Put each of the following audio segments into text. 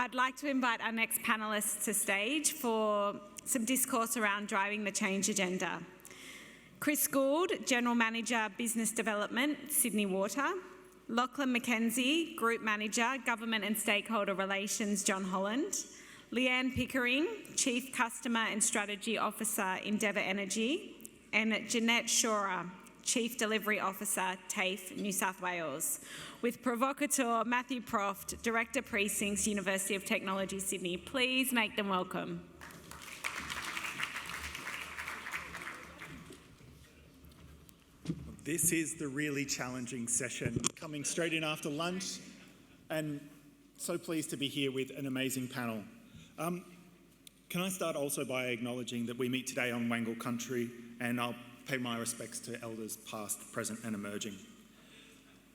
I'd like to invite our next panellists to stage for some discourse around driving the change agenda. Chris Gould, General Manager, Business Development, Sydney Water. Lachlan McKenzie, Group Manager, Government and Stakeholder Relations, John Holland. Leanne Pickering, Chief Customer and Strategy Officer, Endeavour Energy. And Jeanette Schorer, Chief Delivery Officer, TAFE, New South Wales. With Provocateur, Matthew Proft, Director Precincts, University of Technology, Sydney. Please make them welcome. This is the really challenging session, coming straight in after lunch, and so pleased to be here with an amazing panel. Can I start also by acknowledging that we meet today on Wangal country, and I'll pay my respects to elders past, present and emerging.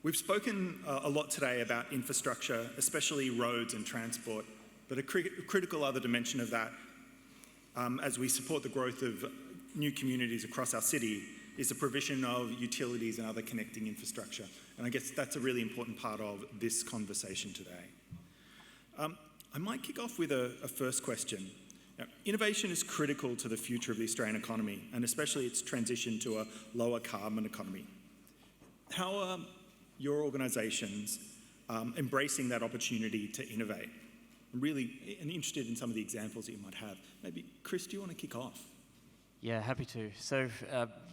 We've spoken a lot today about infrastructure, especially roads and transport, but a critical other dimension of that, as we support the growth of new communities across our city, is the provision of utilities and other connecting infrastructure. And I guess that's a really important part of this conversation today. I might kick off with a first question. Now, innovation is critical to the future of the Australian economy, and especially its transition to a lower carbon economy. How are your organisations embracing that opportunity to innovate? I'm really interested in some of the examples that you might have. Maybe, Chris, do you want to kick off? Yeah, happy to. So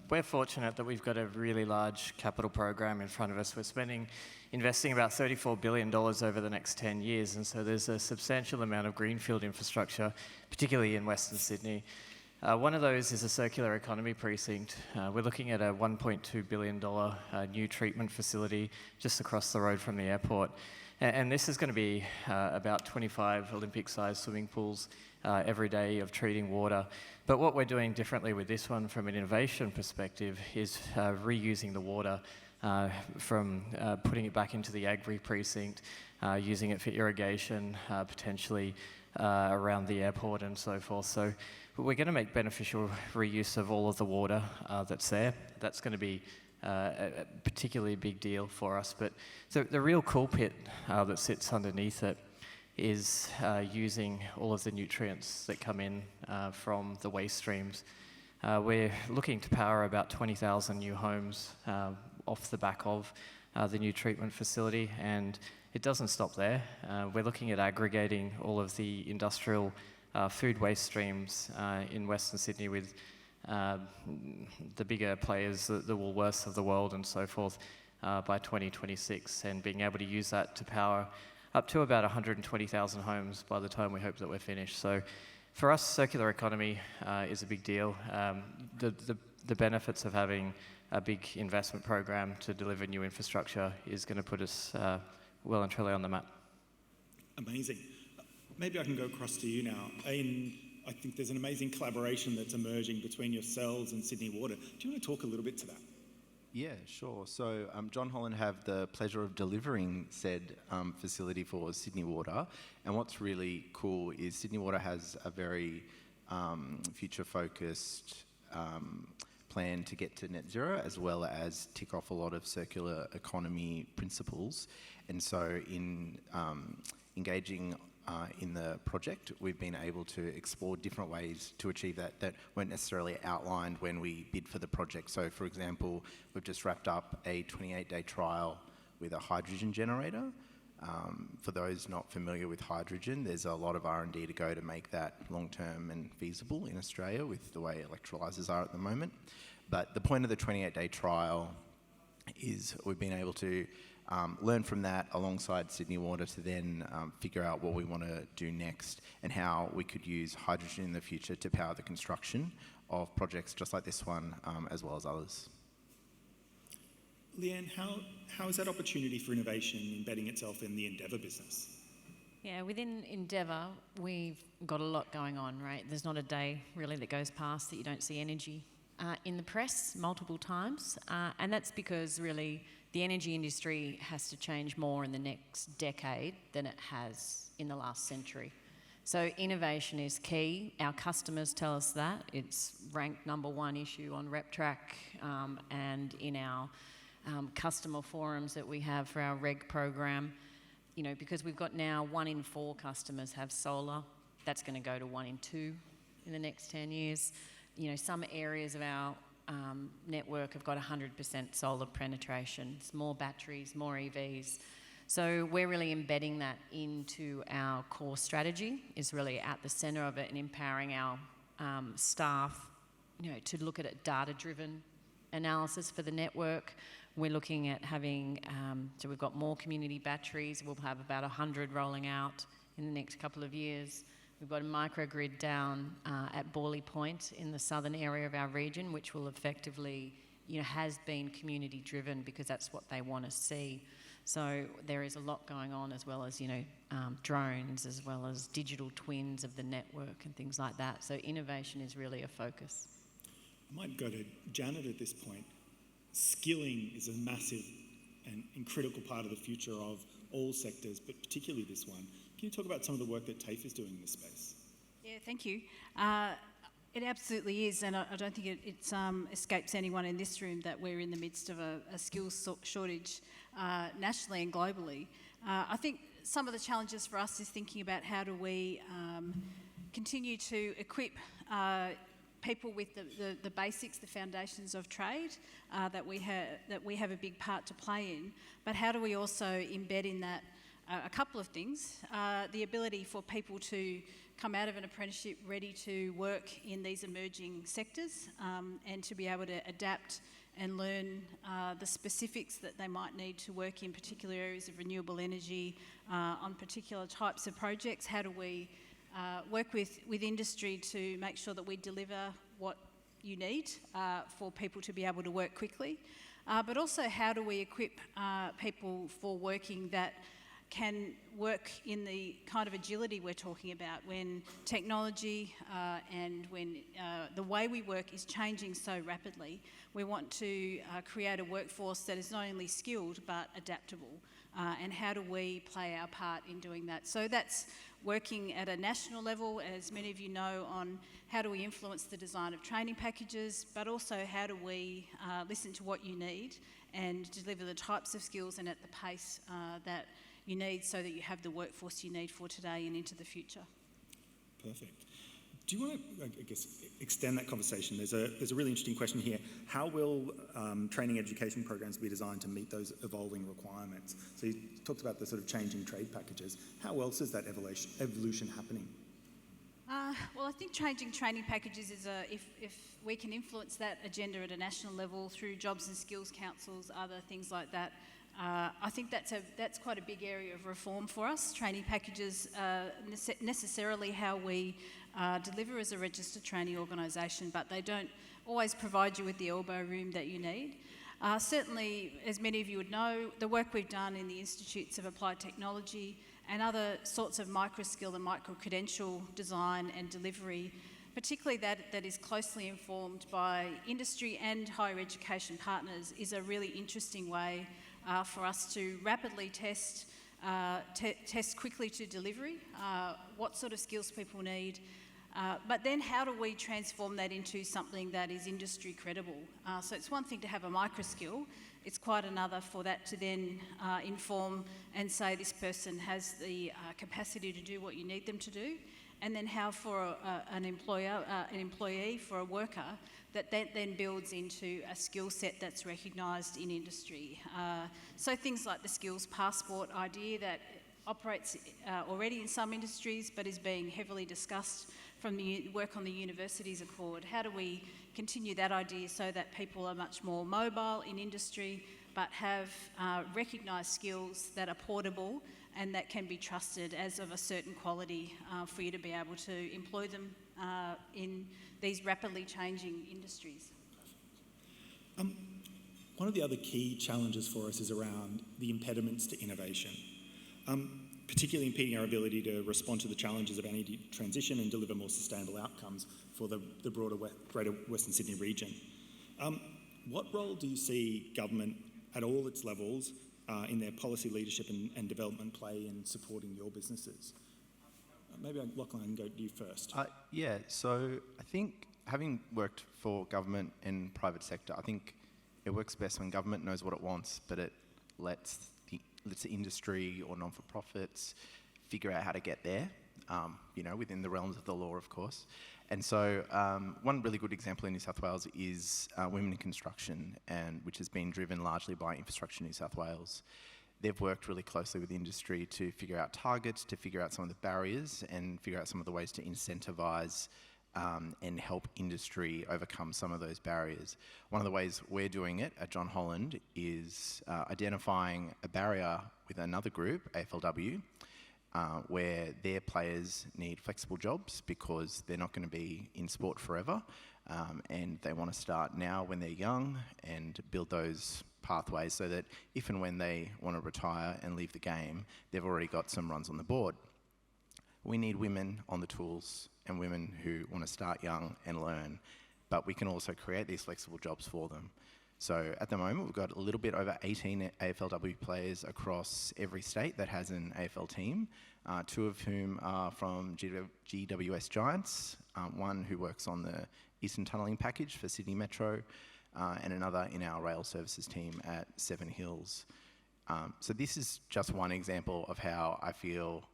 we're fortunate that we've got a really large capital program in front of us. We're investing about $34 billion over the next 10 years, and so there's a substantial amount of greenfield infrastructure, particularly in Western Sydney. One of those is a circular economy precinct. We're looking at a $1.2 billion new treatment facility just across the road from the airport. And this is going to be about 25 Olympic-sized swimming pools every day of treating water. But what we're doing differently with this one from an innovation perspective is reusing the water from putting it back into the Agri precinct, using it for irrigation, potentially around the airport and so forth. So we're going to make beneficial reuse of all of the water that's there. That's going to be a particularly big deal for us. But the real cool pit that sits underneath it is using all of the nutrients that come in from the waste streams. We're looking to power about 20,000 new homes off the back of the new treatment facility, and it doesn't stop there. We're looking at aggregating all of the industrial food waste streams in Western Sydney with the bigger players, the Woolworths of the world and so forth, by 2026, and being able to use that to power up to about 120,000 homes by the time we hope that we're finished. So for us, circular economy is a big deal. The benefits of having a big investment program to deliver new infrastructure is going to put us well and truly on the map. Amazing. Maybe I can go across to you now. I think there's an amazing collaboration that's emerging between yourselves and Sydney Water. Do you want to talk a little bit to that? Yeah, sure. So John Holland have the pleasure of delivering said facility for Sydney Water. And what's really cool is Sydney Water has a very future-focused plan to get to net zero, as well as tick off a lot of circular economy principles. And so in engaging in the project, we've been able to explore different ways to achieve that weren't necessarily outlined when we bid for the project. So for example, we've just wrapped up a 28-day trial with a hydrogen generator. For those not familiar with hydrogen, there's a lot of R&D to go to make that long-term and feasible in Australia with the way electrolyzers are at the moment. But the point of the 28-day trial is we've been able to learn from that alongside Sydney Water to then figure out what we want to do next and how we could use hydrogen in the future to power the construction of projects just like this one, as well as others. Leanne, how is that opportunity for innovation embedding itself in the Endeavour business? Yeah, within Endeavour, we've got a lot going on, right? There's not a day really that goes past that you don't see energy in the press multiple times, and that's because really the energy industry has to change more in the next decade than it has in the last century. So innovation is key. Our customers tell us that. It's ranked #1 issue on RepTrack and in our customer forums that we have for our reg program. because we've got now 1 in 4 customers have solar, that's going to go to 1 in 2 in the next 10 years. Some areas of our network have got 100% solar penetration, more batteries, more EVs. So we're really embedding that into our core strategy, is really at the centre of it, and empowering our staff, to look at a data-driven analysis for the network. We're looking at having, so we've got more community batteries. We'll have about 100 rolling out in the next couple of years. We've got a microgrid down at Borley Point in the southern area of our region, which will effectively, has been community driven because that's what they want to see. So there is a lot going on, as well as, drones, as well as digital twins of the network and things like that. So innovation is really a focus. I might go to Janet at this point. Skilling is a massive and critical part of the future of all sectors, but particularly this one. Can you talk about some of the work that TAFE is doing in this space? Yeah, thank you. It absolutely is, and I don't think it escapes anyone in this room that we're in the midst of a skills shortage nationally and globally. I think some of the challenges for us is thinking about how do we continue to equip people with the basics, the foundations of trade that we have a big part to play in, but how do we also embed in that a couple of things, the ability for people to come out of an apprenticeship ready to work in these emerging sectors, and to be able to adapt and learn the specifics that they might need to work in particular areas of renewable energy, on particular types of projects. How do we work with industry to make sure that we deliver what you need for people to be able to work quickly, but also how do we equip people for working that can work in the kind of agility we're talking about when technology and when the way we work is changing so rapidly. We want to create a workforce that is not only skilled but adaptable, and how do we play our part in doing that? So that's working at a national level, as many of you know, on how do we influence the design of training packages, but also how do we listen to what you need and deliver the types of skills and at the pace that you need, so that you have the workforce you need for today and into the future. Perfect. Do you want to, I guess, extend that conversation? There's a really interesting question here. How will training education programs be designed to meet those evolving requirements? So you talked about the sort of changing trade packages. How else is that evolution happening? Well, I think changing training packages is if we can influence that agenda at a national level through jobs and skills councils, other things like that. I think that's quite a big area of reform for us. Training packages necessarily how we deliver as a registered training organisation, but they don't always provide you with the elbow room that you need. Certainly, as many of you would know, the work we've done in the Institutes of Applied Technology and other sorts of micro-skill and micro-credential design and delivery, particularly that is closely informed by industry and higher education partners, is a really interesting way for us to rapidly test quickly to delivery, what sort of skills people need, but then how do we transform that into something that is industry credible? So it's one thing to have a micro skill, it's quite another for that to then inform and say this person has the capacity to do what you need them to do, and then how for an employee, for a worker, that then builds into a skill set that's recognised in industry. So things like the skills passport idea that operates already in some industries but is being heavily discussed from the work on the Universities Accord. How do we continue that idea so that people are much more mobile in industry but have recognised skills that are portable and that can be trusted as of a certain quality for you to be able to employ them in these rapidly changing industries. One of the other key challenges for us is around the impediments to innovation, particularly impeding our ability to respond to the challenges of energy transition and deliver more sustainable outcomes for the broader Greater Western Sydney region. What role do you see government at all its levels in their policy leadership and development play in supporting your businesses? Maybe Lachlan, I can go to you first. Yeah, so I think having worked for government and private sector, I think it works best when government knows what it wants, but it lets the let's say industry or non-for-profits figure out how to get there, within the realms of the law, of course. And so one really good example in New South Wales is women in construction, which has been driven largely by Infrastructure New South Wales. They've worked really closely with industry to figure out targets, to figure out some of the barriers, and figure out some of the ways to incentivise and help industry overcome some of those barriers. One of the ways we're doing it at John Holland is identifying a barrier with another group, AFLW, where their players need flexible jobs because they're not going to be in sport forever, and they want to start now when they're young and build those pathways so that if and when they want to retire and leave the game, they've already got some runs on the board. We need women on the tools and women who want to start young and learn, but we can also create these flexible jobs for them. So at the moment, we've got a little bit over 18 AFLW players across every state that has an AFL team, 2 of whom are from GWS Giants, one who works on the Eastern Tunnelling Package for Sydney Metro, and another in our rail services team at Seven Hills. So this is just one example of how I feel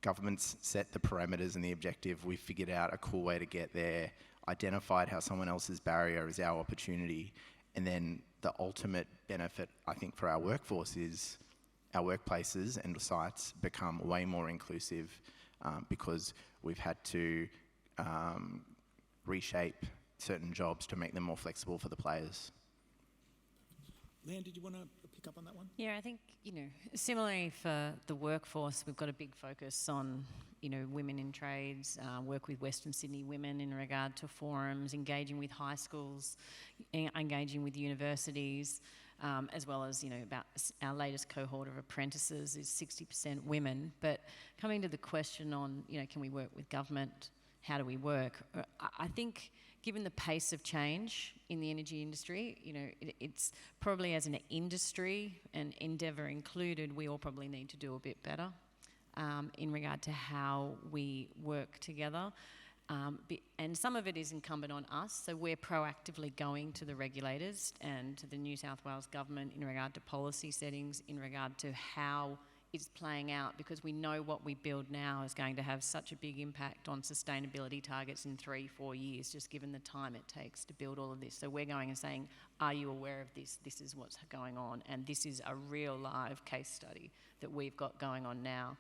governments set the parameters and the objective. We've figured out a cool way to get there, identified how someone else's barrier is our opportunity, and then the ultimate benefit, I think, for our workforce is our workplaces and sites become way more inclusive because we've had to reshape certain jobs to make them more flexible for the players. Leanne, did you want to pick up on that one? Yeah, I think, similarly for the workforce, we've got a big focus on, women in trades, work with Western Sydney women in regard to forums, engaging with high schools, engaging with universities, as well as, about our latest cohort of apprentices is 60% women. But coming to the question on, can we work with government? How do we work? I think given the pace of change in the energy industry, it's probably as an industry, and Endeavour included, we all probably need to do a bit better in regard to how we work together. And some of it is incumbent on us, so we're proactively going to the regulators and to the New South Wales government in regard to policy settings, in regard to how it's playing out, because we know what we build now is going to have such a big impact on sustainability targets in 3-4 years, just given the time it takes to build all of this. So we're going and saying, are you aware of this? This is what's going on, and this is a real live case study that we've got going on now.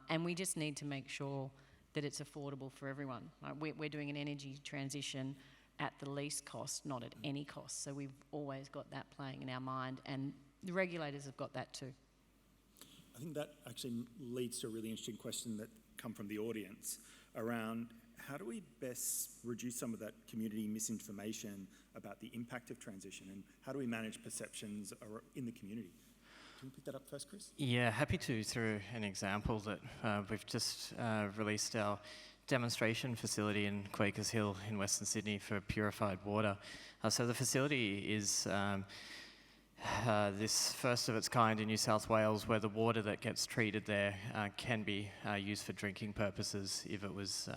And we just need to make sure that it's affordable for everyone. We're doing an energy transition at the least cost, not at any cost. So we've always got that playing in our mind, and the regulators have got that too. I think that actually leads to a really interesting question that come from the audience around how do we best reduce some of that community misinformation about the impact of transition, and how do we manage perceptions in the community? Can you pick that up first, Chris? Yeah, happy to, through an example that we've just released our demonstration facility in Quakers Hill in Western Sydney for purified water. So the facility is this first of its kind in New South Wales, where the water that gets treated there can be used for drinking purposes if it was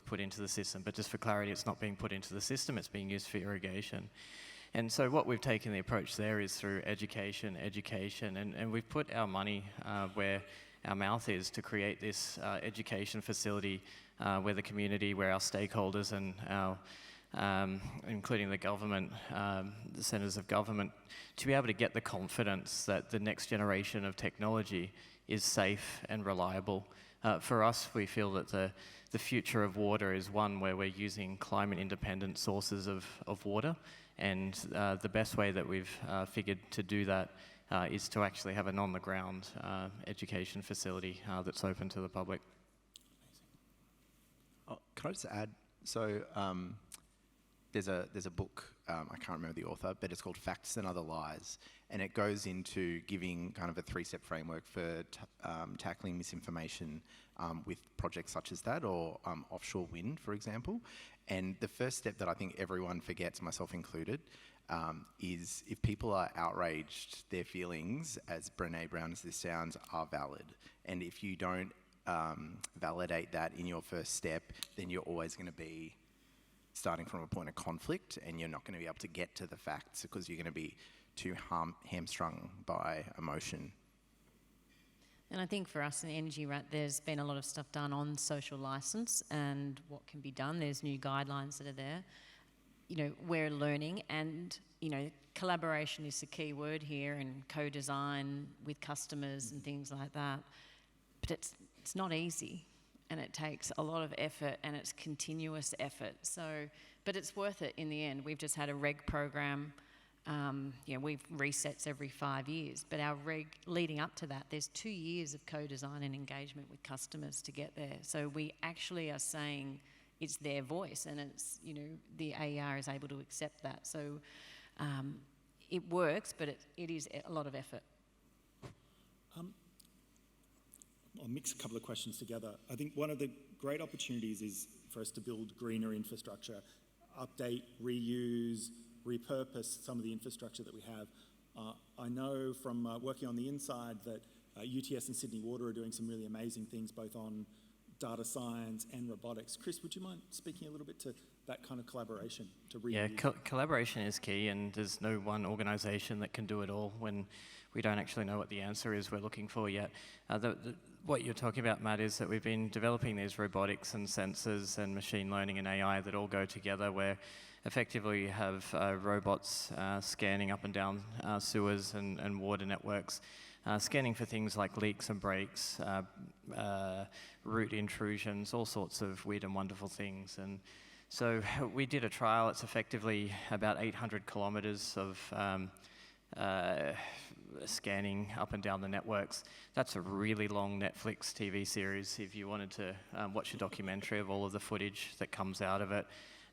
put into the system. But just for clarity, it's not being put into the system, it's being used for irrigation. And so what we've taken the approach there is through education, and we've put our money where our mouth is to create this education facility where the community, where our stakeholders and our including the government, the centres of government, to be able to get the confidence that the next generation of technology is safe and reliable. For us, we feel that the future of water is one where we're using climate-independent sources of water, and the best way that we've figured to do that is to actually have an on-the-ground education facility that's open to the public. Oh, can I just add? So there's a book, I can't remember the author, but it's called Facts and Other Lies, and it goes into giving kind of a 3-step framework for tackling misinformation with projects such as that, or offshore wind, for example. And the first step that I think everyone forgets, myself included, is if people are outraged, their feelings, as Brené Brown as this sounds, are valid. And if you don't validate that in your first step, then you're always going to be starting from a point of conflict, and you're not going to be able to get to the facts because you're going to be too hamstrung by emotion. And I think for us in energy, right, there's been a lot of stuff done on social license and what can be done. There's new guidelines that are there. You know, we're learning, and, you know, collaboration is the key word here, and co-design with customers and things like that. But it's not easy, and it takes a lot of effort, and it's continuous effort. So, but it's worth it in the end. We've just had a reg program. You know, we've resets every 5 years, but our reg leading up to that, there's 2 years of co-design and engagement with customers to get there. So we actually are saying it's their voice, and it's, you know, the AER is able to accept that. So it works, but it is a lot of effort. I'll mix a couple of questions together. I think one of the great opportunities is for us to build greener infrastructure, update, reuse, repurpose some of the infrastructure that we have. I know from working on the inside that UTS and Sydney Water are doing some really amazing things both on data science and robotics. Chris, would you mind speaking a little bit to that kind of collaboration to reuse? Yeah, collaboration is key, and there's no one organisation that can do it all when we don't actually know what the answer is we're looking for yet. What you're talking about, Matt, is that we've been developing these robotics and sensors and machine learning and AI that all go together, where effectively you have robots scanning up and down sewers and water networks, scanning for things like leaks and breaks, root intrusions, all sorts of weird and wonderful things. And so we did a trial. It's effectively about 800 kilometres of scanning up and down the networks. That's a really long Netflix TV series if you wanted to watch a documentary of all of the footage that comes out of it.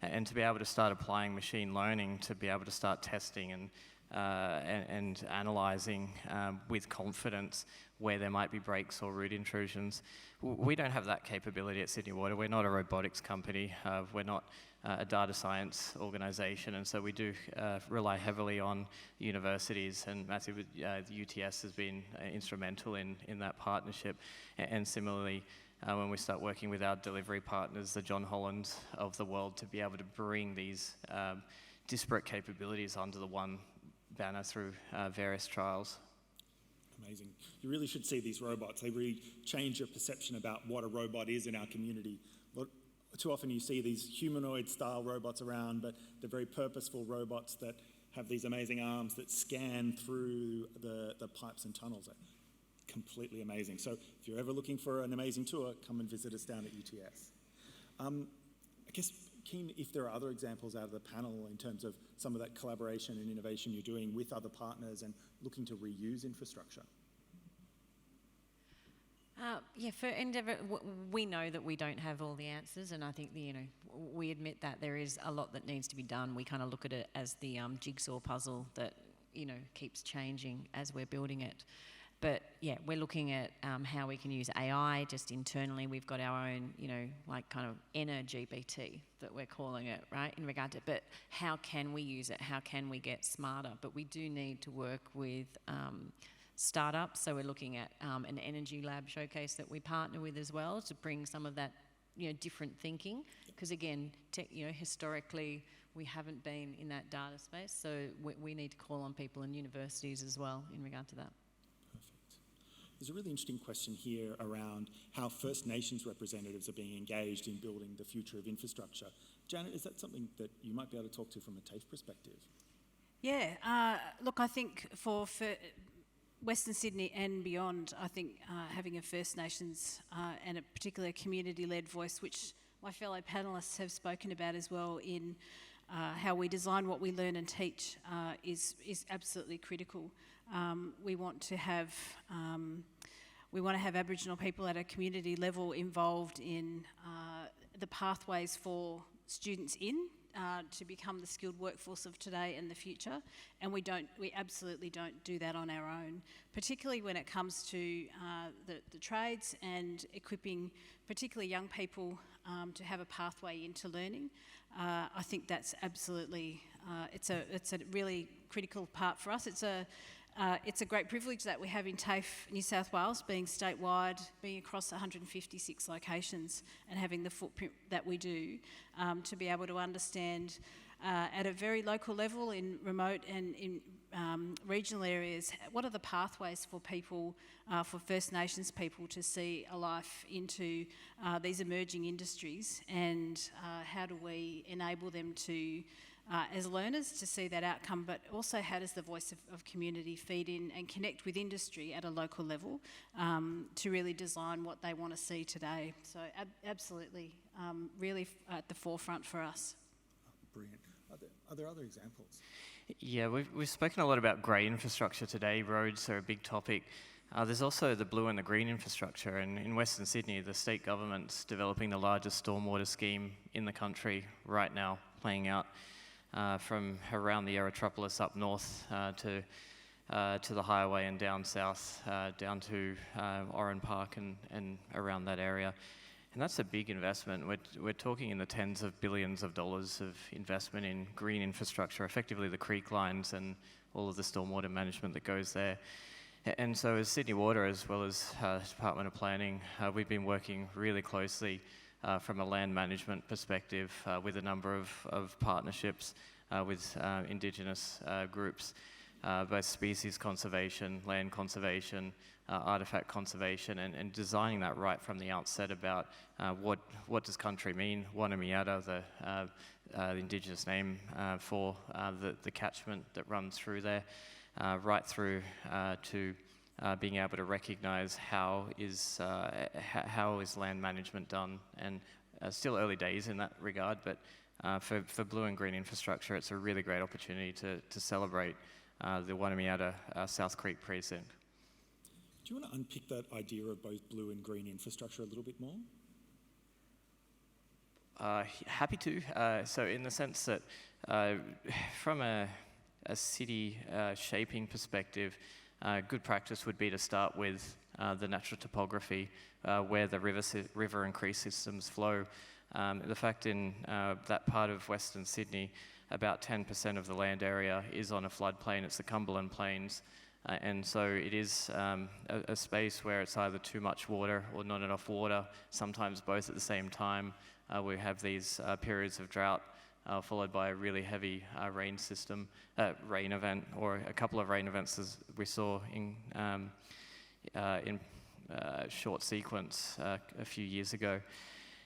And to be able to start applying machine learning, to be able to start testing and analysing with confidence where there might be breaks or root intrusions. We don't have that capability at Sydney Water. We're not a robotics company. We're not a data science organisation, and so we do rely heavily on universities, and Matthew, the UTS has been instrumental in that partnership. And similarly, when we start working with our delivery partners, the John Hollands of the world, to be able to bring these disparate capabilities under the one banner through various trials. Amazing. You really should see these robots. They really change your perception about what a robot is in our community. Too often you see these humanoid-style robots around, but they're very purposeful robots that have these amazing arms that scan through the pipes and tunnels. They're completely amazing. So if you're ever looking for an amazing tour, come and visit us down at UTS. I guess, keen if there are other examples out of the panel in terms of some of that collaboration and innovation you're doing with other partners and looking to reuse infrastructure. Yeah, for Endeavour, we know that we don't have all the answers, and I think we admit that there is a lot that needs to be done. We kind of look at it as the jigsaw puzzle that keeps changing as we're building it. But yeah, we're looking at how we can use AI just internally. We've got our own, like kind of GPT that we're calling it, right, in regard to. But how can we use it? How can we get smarter? But we do need to work with startups. So we're looking at an energy lab showcase that we partner with as well to bring some of that, different thinking. Because again, historically we haven't been in that data space. So we need to call on people in universities as well in regard to that. There's a really interesting question here around how First Nations representatives are being engaged in building the future of infrastructure. Janet, is that something that you might be able to talk to from a TAFE perspective? Yeah, look, I think for Western Sydney and beyond, I think having a First Nations and a particular community-led voice, which my fellow panellists have spoken about as well in how we design what we learn and teach is absolutely critical. We want to have Aboriginal people at a community level involved in the pathways for students to become the skilled workforce of today and the future, and we absolutely don't do that on our own, particularly when it comes to the trades and equipping particularly young people to have a pathway into learning. I think that's absolutely it's a really critical part for us. It's a great privilege that we have in TAFE New South Wales, being statewide, being across 156 locations and having the footprint that we do, to be able to understand at a very local level in remote and in regional areas, what are the pathways for people, for First Nations people to see a life into these emerging industries, and how do we enable them to, as learners, to see that outcome, but also how does the voice of community feed in and connect with industry at a local level to really design what they want to see today. So absolutely, really at the forefront for us. Brilliant. Are there other examples? Yeah, we've spoken a lot about grey infrastructure today. Roads are a big topic. There's also the blue and the green infrastructure, and in Western Sydney, the state government's developing the largest stormwater scheme in the country right now, playing out from around the Aerotropolis up north to the highway and down south, down to Oran Park and around that area. And that's a big investment. We're talking in the tens of billions of dollars of investment in green infrastructure, effectively the creek lines and all of the stormwater management that goes there. And so as Sydney Water, as well as Department of Planning, we've been working really closely from a land management perspective with a number of partnerships with Indigenous groups, both species conservation, land conservation, artefact conservation, and designing that right from the outset about what does country mean. Wanamiata, the Indigenous name for the catchment that runs through there, right through to being able to recognise how is land management done, and still early days in that regard, but for blue and green infrastructure, it's a really great opportunity to celebrate the Wanamiata South Creek precinct. Do you want to unpick that idea of both blue and green infrastructure a little bit more? Happy to. So in the sense that from a city shaping perspective, good practice would be to start with the natural topography, where the river and creek systems flow. The fact in that part of Western Sydney, about 10% of the land area is on a floodplain. It's the Cumberland Plains. And so it is a space where it's either too much water or not enough water, sometimes both at the same time. We have these periods of drought followed by a really heavy rain event, or a couple of rain events as we saw in short sequence a few years ago.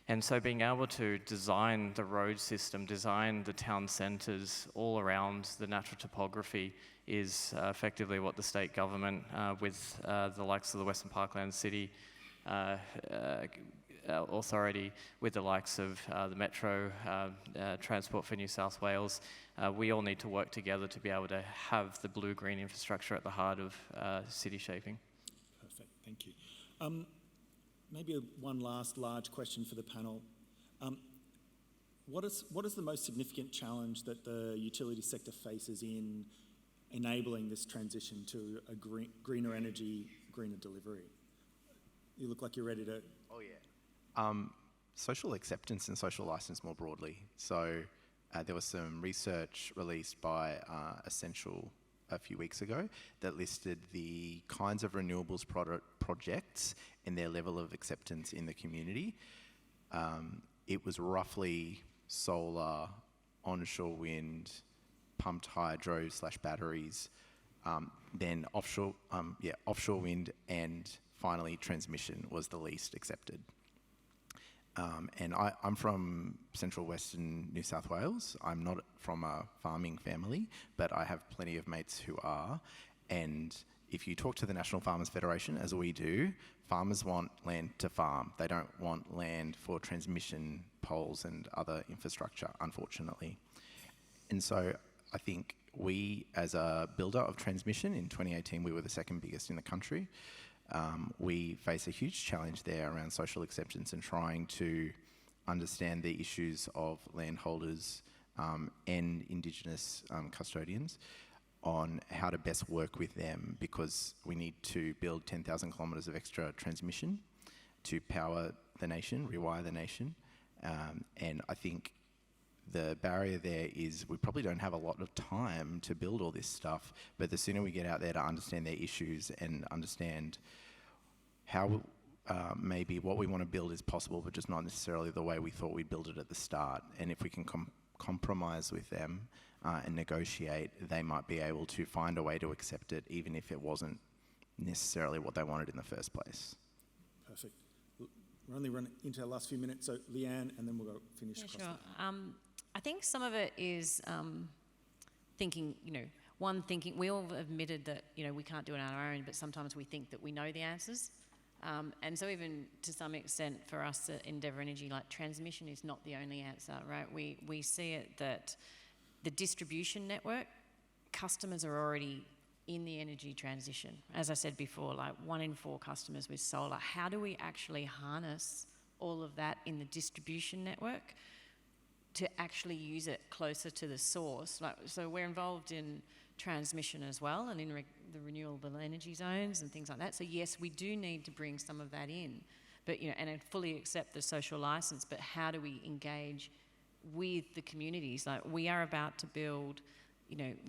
And so being able to design the road system, design the town centres all around the natural topography is effectively what the state government, with the likes of the Western Parkland City Authority, with the likes of the Metro, Transport for New South Wales, we all need to work together to be able to have the blue-green infrastructure at the heart of city shaping. Perfect, thank you. Maybe one last large question for the panel. What is the most significant challenge that the utility sector faces in enabling this transition to a greener energy, greener delivery? You look like you're ready to... Oh, yeah. Social acceptance and social licence more broadly. So there was some research released by Essential a few weeks ago that listed the kinds of renewables projects and their level of acceptance in the community. It was roughly solar, onshore wind, pumped hydro / batteries, then offshore wind, and finally transmission was the least accepted. And I'm from central western New South Wales. I'm not from a farming family, but I have plenty of mates who are. And if you talk to the National Farmers Federation, as we do, farmers want land to farm. They don't want land for transmission poles and other infrastructure, unfortunately. And so I think we, as a builder of transmission, in 2018 we were the second biggest in the country. We face a huge challenge there around social acceptance and trying to understand the issues of landholders and Indigenous custodians on how to best work with them, because we need to build 10,000 kilometres of extra transmission to power the nation, rewire the nation. And I think the barrier there is we probably don't have a lot of time to build all this stuff, but the sooner we get out there to understand their issues and understand how maybe what we want to build is possible, but just not necessarily the way we thought we'd build it at the start. And if we can compromise with them and negotiate, they might be able to find a way to accept it, even if it wasn't necessarily what they wanted in the first place. Perfect. We're only running into our last few minutes, so Leanne, and then we'll go finish. Yeah, across sure. the- I think some of it is thinking, thinking, we all admitted that, we can't do it on our own, but sometimes we think that we know the answers. And so even to some extent for us at Endeavour Energy, like transmission is not the only answer, right? We see it that the distribution network, customers are already in the energy transition. As I said before, like 1 in 4 customers with solar. How do we actually harness all of that in the distribution network to actually use it closer to the source? So we're involved in transmission as well, and in the renewable energy zones and things like that. So yes, we do need to bring some of that in, but and I fully accept the social license. But how do we engage with the communities? Like, we are about to build,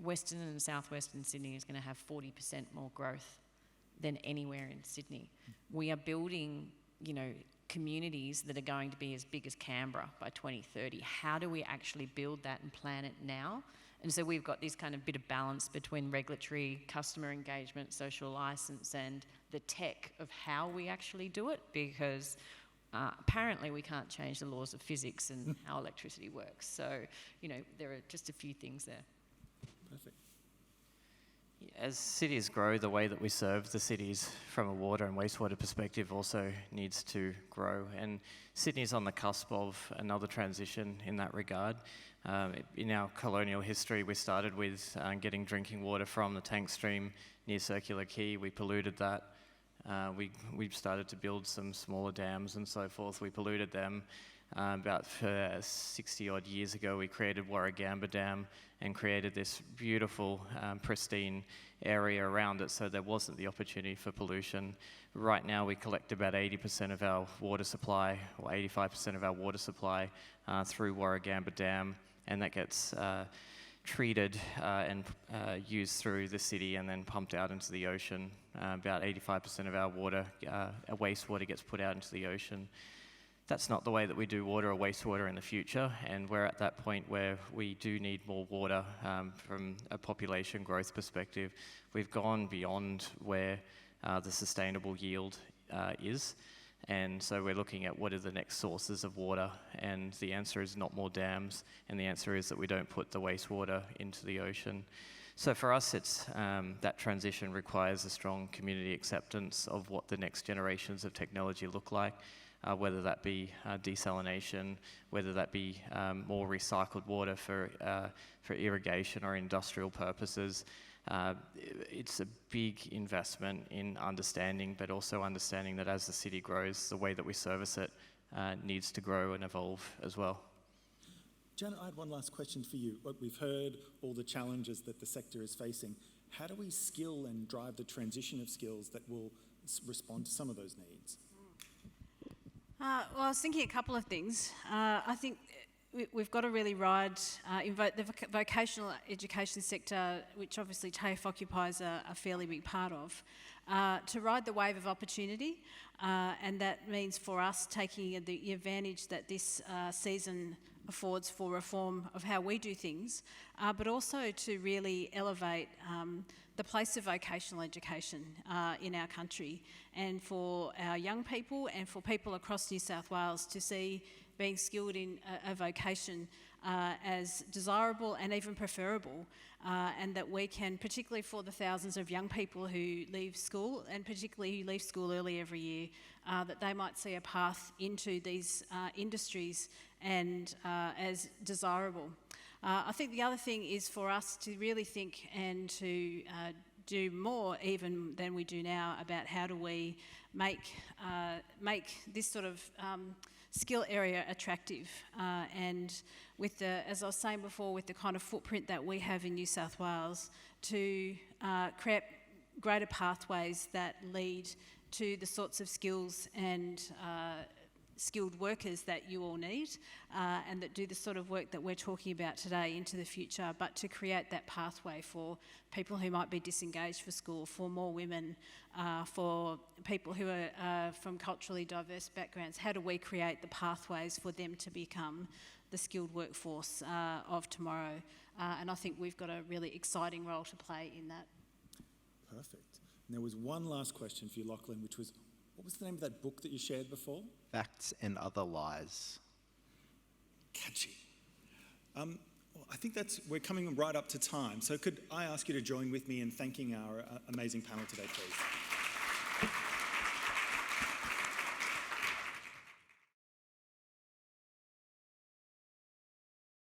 Western and Southwestern Sydney is going to have 40% more growth than anywhere in Sydney. We are building, communities that are going to be as big as Canberra by 2030. How do we actually build that and plan it now? And so we've got this kind of bit of balance between regulatory, customer engagement, social license, and the tech of how we actually do it, because apparently we can't change the laws of physics and how electricity works. So, there are just a few things there. Perfect. As cities grow, the way that we serve the cities from a water and wastewater perspective also needs to grow. And Sydney's on the cusp of another transition in that regard. In our colonial history, we started with getting drinking water from the tank stream near Circular Quay. We polluted that. We started to build some smaller dams and so forth. We polluted them. About 60 odd years ago, we created Warragamba Dam and created this beautiful, pristine area around it, so there wasn't the opportunity for pollution. Right now, we collect about 80% of our water supply, or 85% of our water supply through Warragamba Dam, and that gets treated and used through the city and then pumped out into the ocean. About 85% of our water, our wastewater, gets put out into the ocean. That's not the way that we do water or wastewater in the future, and we're at that point where we do need more water from a population growth perspective. We've gone beyond where the sustainable yield is, and so we're looking at what are the next sources of water, and the answer is not more dams, and the answer is that we don't put the wastewater into the ocean. So for us, it's that transition requires a strong community acceptance of what the next generations of technology look like. Whether that be desalination, whether that be more recycled water for irrigation or industrial purposes. It's a big investment in understanding, but also understanding that as the city grows, the way that we service it needs to grow and evolve as well. Janet, I had one last question for you. Look, we've heard all the challenges that the sector is facing. How do we skill and drive the transition of skills that will respond to some of those needs? Well, I was thinking a couple of things. I think we've got to really ride the vocational education sector, which obviously TAFE occupies a fairly big part of, to ride the wave of opportunity. And that means for us taking the advantage that this season affords for reform of how we do things, but also to really elevate the place of vocational education in our country, and for our young people and for people across New South Wales to see being skilled in a vocation as desirable and even preferable, and that we can, particularly for the thousands of young people who leave school, and particularly who leave school early every year, that they might see a path into these industries and as desirable. I think the other thing is for us to really think and to do more even than we do now about how do we make this sort of skill area attractive, and with the, as I was saying before, with the kind of footprint that we have in New South Wales, to create greater pathways that lead to the sorts of skills and skilled workers that you all need, and that do the sort of work that we're talking about today into the future, but to create that pathway for people who might be disengaged for school, for more women, for people who are from culturally diverse backgrounds. How do we create the pathways for them to become the skilled workforce of tomorrow. And I think we've got a really exciting role to play in that. Perfect. And there was one last question for you, Lachlan, which was, what was the name of that book that you shared before? Facts and Other Lies. Catchy. Well, I think we're coming right up to time. So could I ask you to join with me in thanking our amazing panel today, please?